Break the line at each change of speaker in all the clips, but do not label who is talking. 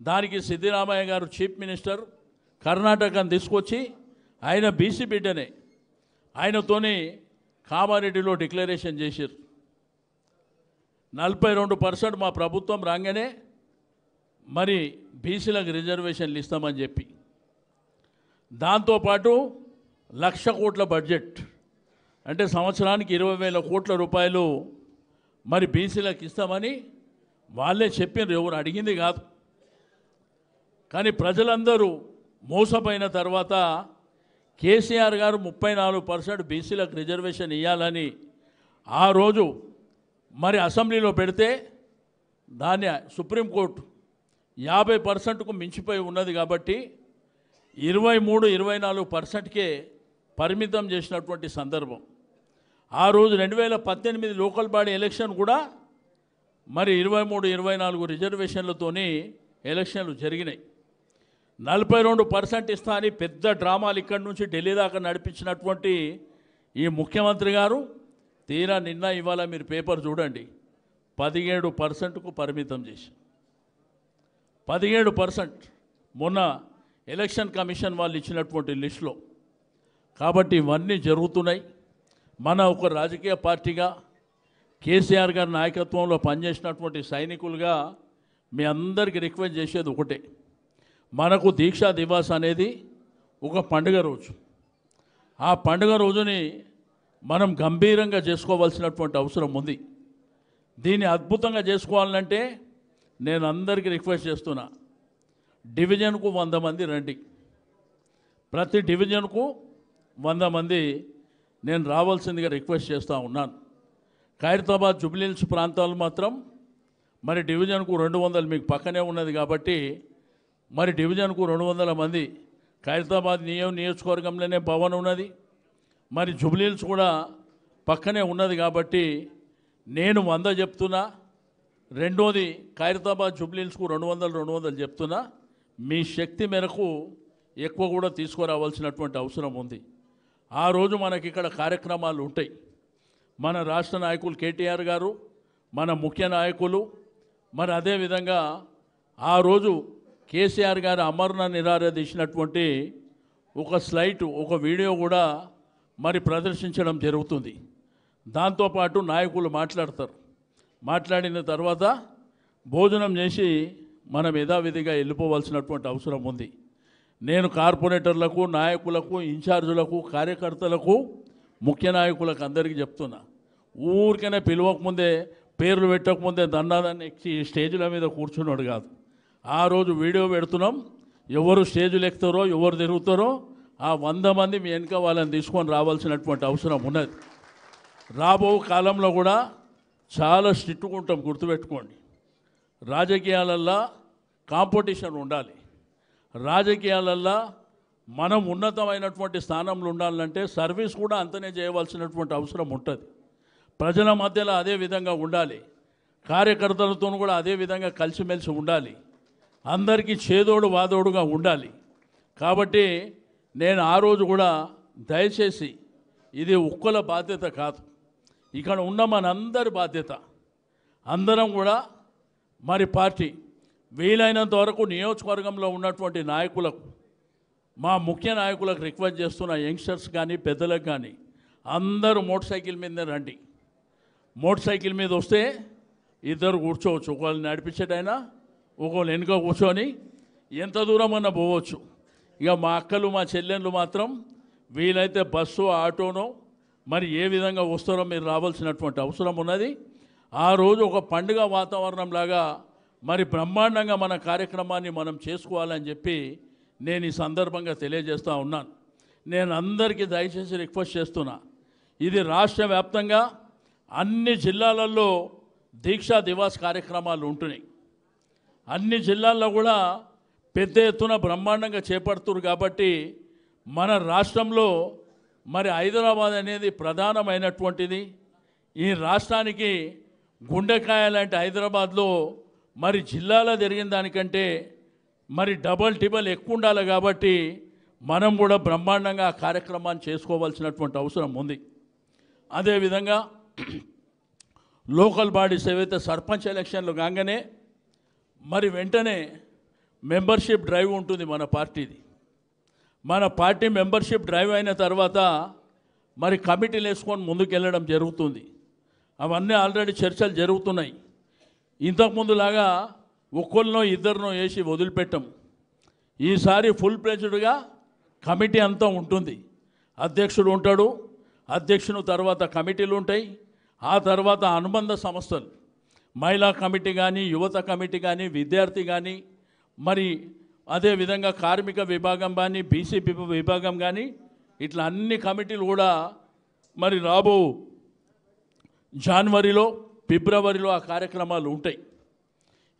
దానికి సిద్దిరామయ్య గారు chief minister కర్ణాటకను తీసుకొచ్చి ఆయన బీసీ బిడ్డనే ఆయనతోని కామారెడ్డిలో డిక్లరేషన్ చేశారు. 42% మా ప్రభుత్వం రాగానే మరి బీసీలకు రిజర్వేషన్లు ఇస్తామని చెప్పి, దాంతోపాటు 1,00,000 కోట్ల బడ్జెట్ అంటే సంవత్సరానికి 20,000 కోట్ల రూపాయలు మరి బీసీలకు ఇస్తామని వాళ్ళే చెప్పారు, ఎవరు అడిగింది కాదు. కానీ ప్రజలందరూ మోసపోయిన తర్వాత కేసీఆర్ గారు 34% బీసీలకు రిజర్వేషన్ ఇవ్వాలని ఆ రోజు మరి అసెంబ్లీలో పెడితే దాన్ని సుప్రీంకోర్టు 50%కు మించిపోయి ఉన్నది కాబట్టి 23-24%కే పరిమితం చేసినటువంటి సందర్భం. ఆ రోజు 2018 లోకల్ బాడీ ఎలక్షన్ కూడా మరి 23-24 రిజర్వేషన్లతోని ఎలక్షన్లు జరిగినాయి. 42% ఇస్తా అని పెద్ద డ్రామాలు ఇక్కడి నుంచి ఢిల్లీ దాకా నడిపించినటువంటి ఈ ముఖ్యమంత్రి గారు తీరా నిన్న ఇవాళ మీరు పేపర్ చూడండి 17%కు పరిమితం చేసి 17% మొన్న ఎలక్షన్ కమిషన్ వాళ్ళు ఇచ్చినటువంటి లిస్టులో. కాబట్టి ఇవన్నీ జరుగుతున్నాయి. మన ఒక రాజకీయ పార్టీగా కేసీఆర్ గారి నాయకత్వంలో పనిచేసినటువంటి సైనికులుగా మీ అందరికీ రిక్వెస్ట్ చేసేది ఒకటే, మనకు దీక్షా దివాస్ అనేది ఒక పండుగ రోజు. ఆ పండుగ రోజుని మనం గంభీరంగా చేసుకోవాల్సినటువంటి అవసరం ఉంది. దీన్ని అద్భుతంగా చేసుకోవాలంటే నేను అందరికీ రిక్వెస్ట్ చేస్తున్నా, డివిజన్కు 100 మంది రండి. ప్రతి డివిజన్కు 100 మంది నేను రావాల్సిందిగా రిక్వెస్ట్ చేస్తూ ఉన్నాను. ఖైరతాబాద్ జుబ్లీహిల్స్ ప్రాంతాలు మాత్రం మరి డివిజన్కు 200 మీకు పక్కనే ఉన్నది కాబట్టి మరి డివిజన్కు 200 మంది. ఖైరతాబాద్ నియోజకవర్గంలోనే భవన్ ఉన్నది, మరి జుబ్లీహిల్స్ కూడా పక్కనే ఉన్నది కాబట్టి నేను 100 చెప్తున్నా. రెండోది ఖైరతాబాద్ జుబ్లీహిల్స్కు 200 చెప్తున్నా. మీ శక్తి మేరకు ఎక్కువ కూడా తీసుకురావాల్సినటువంటి అవసరం ఉంది. ఆ రోజు మనకి ఇక్కడ కార్యక్రమాలు ఉంటాయి. మన రాష్ట్ర నాయకులు కేటీఆర్ గారు, మన ముఖ్య నాయకులు, మరి అదేవిధంగా ఆ రోజు కేసీఆర్ గారు అమరణ నిరాదీసినటువంటి ఒక స్లైడ్, ఒక వీడియో కూడా మరి ప్రదర్శించడం జరుగుతుంది. దాంతోపాటు నాయకులు మాట్లాడతారు. మాట్లాడిన తర్వాత భోజనం చేసి మనం యథావిధిగా వెళ్ళిపోవాల్సినటువంటి అవసరం ఉంది. నేను కార్పొరేటర్లకు, నాయకులకు, ఇన్ఛార్జులకు, కార్యకర్తలకు, ముఖ్య నాయకులకు అందరికీ చెప్తున్నా, ఊరికనే పిలవకముందే పేర్లు పెట్టకముందే దండాదాన్ని ఎక్కి స్టేజ్ల మీద కూర్చున్నాడు కాదు. ఆ రోజు వీడియో పెడుతున్నాం, ఎవరు స్టేజ్లు ఎక్కుతారో ఎవరు తిరుగుతారో ఆ 100 మంది మీ వెనుక వాళ్ళని తీసుకొని రావాల్సినటువంటి అవసరం ఉన్నది. రాబో కాలంలో కూడా చాలా స్ట్రిక్ట్గా ఉంటాం, గుర్తుపెట్టుకోండి. రాజకీయాలల్లో కాంపిటీషన్ ఉండాలి. రాజకీయాలల్లో మనం ఉన్నతమైనటువంటి స్థానంలో ఉండాలంటే సర్వీస్ కూడా అంతనే చేయవలసినటువంటి అవసరం ఉంటుంది. ప్రజల మధ్యలో అదే విధంగా ఉండాలి, కార్యకర్తలతో కూడా అదే విధంగా కలిసిమెలిసి ఉండాలి, అందరికీ చేదోడు వాదోడుగా ఉండాలి. కాబట్టి నేను ఆ రోజు కూడా దయచేసి ఇది ఒక్కల బాధ్యత కాదు, ఇక్కడ ఉన్న మనందరి బాధ్యత. అందరం కూడా మరి పార్టీ వీలైనంత వరకు నియోజకవర్గంలో ఉన్నటువంటి నాయకులకు, మా ముఖ్య నాయకులకు రిక్వెస్ట్ చేస్తున్న, యంగ్స్టర్స్ కానీ పెద్దలకు కానీ అందరూ మోటార్ సైకిల్ మీదనే రండి. మోటార్ సైకిల్ మీద వస్తే ఇద్దరు కూర్చోవచ్చు, ఒకళ్ళు నడిపించేటైనా ఒకళ్ళు వెనుక కూర్చొని ఎంత దూరం అన్నా పోవచ్చు. ఇక మా అక్కలు, మా చెల్లెళ్ళు మాత్రం వీలైతే బస్సు, ఆటోనో మరి ఏ విధంగా వస్తారో మీరు రావాల్సినటువంటి అవసరం ఉన్నది. ఆ రోజు ఒక పండుగ వాతావరణం లాగా మరి బ్రహ్మాండంగా మన కార్యక్రమాన్ని మనం చేసుకోవాలని చెప్పి నేను ఈ సందర్భంగా తెలియజేస్తూ ఉన్నాను. నేను అందరికీ దయచేసి రిక్వెస్ట్ చేస్తున్నా, ఇది రాష్ట్ర వ్యాప్తంగా అన్ని జిల్లాలలో దీక్షా దివాస్ కార్యక్రమాలు ఉంటున్నాయి. అన్ని జిల్లాల్లో కూడా పెద్ద ఎత్తున బ్రహ్మాండంగా చేపడుతున్నారు. కాబట్టి మన రాష్ట్రంలో మరి హైదరాబాద్ అనేది ప్రధానమైనటువంటిది. ఈ రాష్ట్రానికి గుండెకాయ లాంటి హైదరాబాద్లో మరి జిల్లాలో జరిగిన దానికంటే మరి డబల్ టిబల్ ఎక్కువ ఉండాలి. కాబట్టి మనం కూడా బ్రహ్మాండంగా ఆ కార్యక్రమాన్ని చేసుకోవాల్సినటువంటి అవసరం ఉంది. అదేవిధంగా లోకల్ బాడీస్ ఏవైతే సర్పంచ్ ఎలక్షన్లు కాగానే మరి వెంటనే మెంబర్షిప్ డ్రైవ్ ఉంటుంది మన పార్టీది. మన పార్టీ మెంబర్షిప్ డ్రైవ్ అయిన తర్వాత మరి కమిటీలు వేసుకొని ముందుకెళ్ళడం జరుగుతుంది. అవన్నీ ఆల్రెడీ చర్చలు జరుగుతున్నాయి. ఇంతకుముందులాగా ఒక్కరినో ఇద్దరినో వేసి వదిలిపెట్టం. ఈసారి ఫుల్ ప్లేజ్డ్గా కమిటీ అంతా ఉంటుంది. అధ్యక్షుడు ఉంటాడు, అధ్యక్షుని తర్వాత కమిటీలు ఉంటాయి. ఆ తర్వాత అనుబంధ సంస్థలు, మహిళా కమిటీ కానీ, యువత కమిటీ కానీ, విద్యార్థి కానీ, మరి అదేవిధంగా కార్మిక విభాగం కానీ, బీసీ విభాగం కానీ, ఇట్లా అన్ని కమిటీలు కూడా మరి రాబో జనవరిలో, ఫిబ్రవరిలో ఆ కార్యక్రమాలు ఉంటాయి.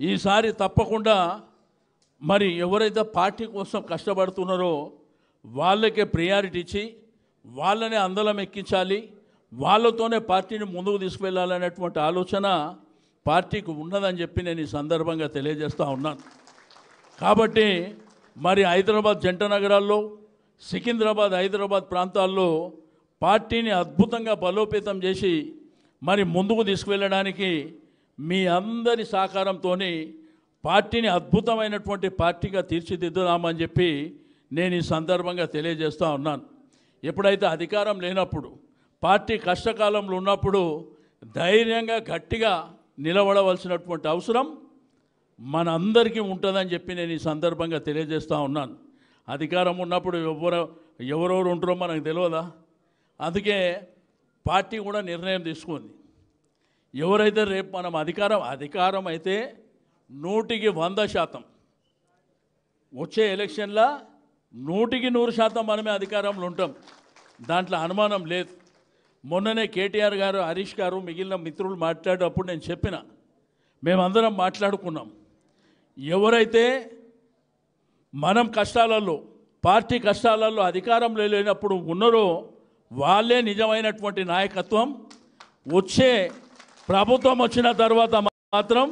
ఈసారి తప్పకుండా మరి ఎవరైతే పార్టీ కోసం కష్టపడుతున్నారో వాళ్ళకే ప్రయారిటీ ఇచ్చి వాళ్ళనే అందలం ఎక్కించాలి, వాళ్ళతోనే పార్టీని ముందుకు తీసుకువెళ్ళాలనేటువంటి ఆలోచన పార్టీకి ఉన్నదని చెప్పి నేను ఈ సందర్భంగా తెలియజేస్తూ ఉన్నాను. కాబట్టి మరి హైదరాబాద్ జంట నగరాల్లో, సికింద్రాబాద్, హైదరాబాద్ ప్రాంతాల్లో పార్టీని అద్భుతంగా బలోపేతం చేసి మరి ముందుకు తీసుకువెళ్ళడానికి మీ అందరి సహకారంతో పార్టీని అద్భుతమైనటువంటి పార్టీగా తీర్చిదిద్దుదామని చెప్పి నేను ఈ సందర్భంగా తెలియజేస్తూ ఉన్నాను. ఎప్పుడైతే అధికారం లేనప్పుడు, పార్టీ కష్టకాలంలో ఉన్నప్పుడు ధైర్యంగా గట్టిగా నిలబడవలసినటువంటి అవసరం మనందరికీ ఉంటుందని చెప్పి నేను ఈ సందర్భంగా తెలియజేస్తూ ఉన్నాను. అధికారం ఉన్నప్పుడు ఎవరెవరు ఉంటారో మనకు తెలియదా? అందుకే పార్టీ కూడా నిర్ణయం తీసుకుంది. ఎవరైతే రేపు మనం అధికారం అయితే 100% వచ్చే ఎలక్షన్లో 100% మనమే అధికారంలో ఉంటాం, దాంట్లో అనుమానం లేదు. మొన్ననే కేటీఆర్ గారు, హరీష్ గారు, మిగిలిన మిత్రులు మాట్లాడేటప్పుడు నేను చెప్పిన, మేమందరం మాట్లాడుకున్నాం, ఎవరైతే మనం కష్టాలలో, పార్టీ కష్టాలలో అధికారంలో లేనప్పుడు ఉన్నారో వాళ్ళే నిజమైనటువంటి నాయకత్వం. వచ్చే ప్రభుత్వం వచ్చిన తర్వాత మాత్రం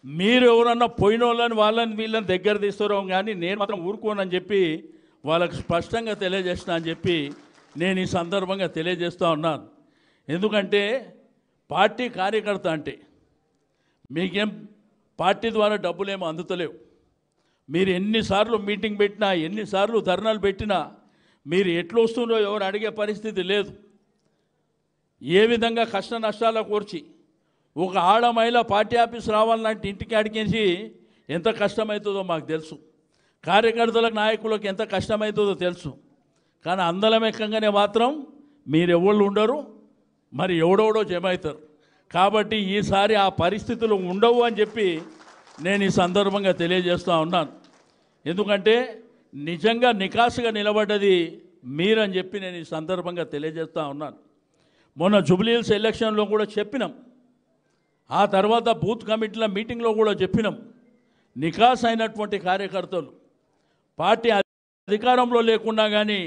మీరు ఎవరన్నా పోయిన వాళ్ళని వీళ్ళని దగ్గర తీస్తారో కానీ నేను మాత్రం ఊరుకోనని చెప్పి వాళ్ళకు స్పష్టంగా తెలియజేసిన అని చెప్పి నేను ఈ సందర్భంగా తెలియజేస్తూ ఉన్నాను. ఎందుకంటే పార్టీ కార్యకర్త అంటే మీకేం పార్టీ ద్వారా డబ్బులేమో అందుతలేవు. మీరు ఎన్నిసార్లు మీటింగ్ పెట్టినా, ఎన్నిసార్లు ధర్నాలు పెట్టినా మీరు ఎట్లా వస్తుందో ఎవరు అడిగే పరిస్థితి లేదు. ఏ విధంగా కష్ట నష్టాల కోర్చి ఒక ఆడ మహిళ పార్టీ ఆఫీస్ రావాలంటే ఇంటికి అడిగేసి ఎంత కష్టమవుతుందో మాకు తెలుసు, కార్యకర్తలకు నాయకులకు ఎంత కష్టమవుతుందో తెలుసు. కానీ అందలం ఎక్కగానే మాత్రం మీరు ఎవళ్ళు ఉండరు, మరి ఎవడెవడో జమ అవుతారు. కాబట్టి ఈసారి ఆ పరిస్థితులు ఉండవు అని చెప్పి నేను ఈ సందర్భంగా తెలియజేస్తూ ఉన్నాను. ఎందుకంటే నిజంగా నికాసుగా నిలబడ్డది మీరని చెప్పి నేను ఈ సందర్భంగా తెలియజేస్తూ ఉన్నాను. మొన్న జూబ్లీహిల్స్ ఎలక్షన్లో కూడా చెప్పినాం, ఆ తర్వాత బూత్ కమిటీల మీటింగ్లో కూడా చెప్పినాం, నికాస్ అయినటువంటి కార్యకర్తలు పార్టీ అధికారంలో లేకున్నా కానీ